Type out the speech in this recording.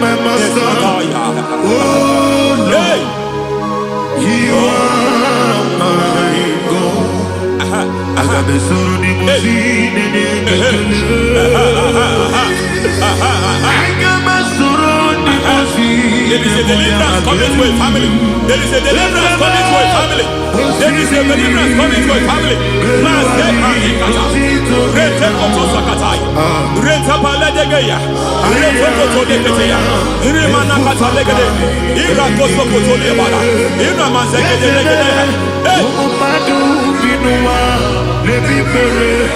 My master, oh Lord, you are my God. Agabe suru ni musine ni There is a deliverance coming to a family. There is a deliverance coming to a family. There is a deliverance coming to a family. Rete koto sakatai. Rete paledegeya. Rete koto deketeya. Rimana kata legede. Ira koso koto lebada. Ira manzegede legede. Umadu binua lebi pere.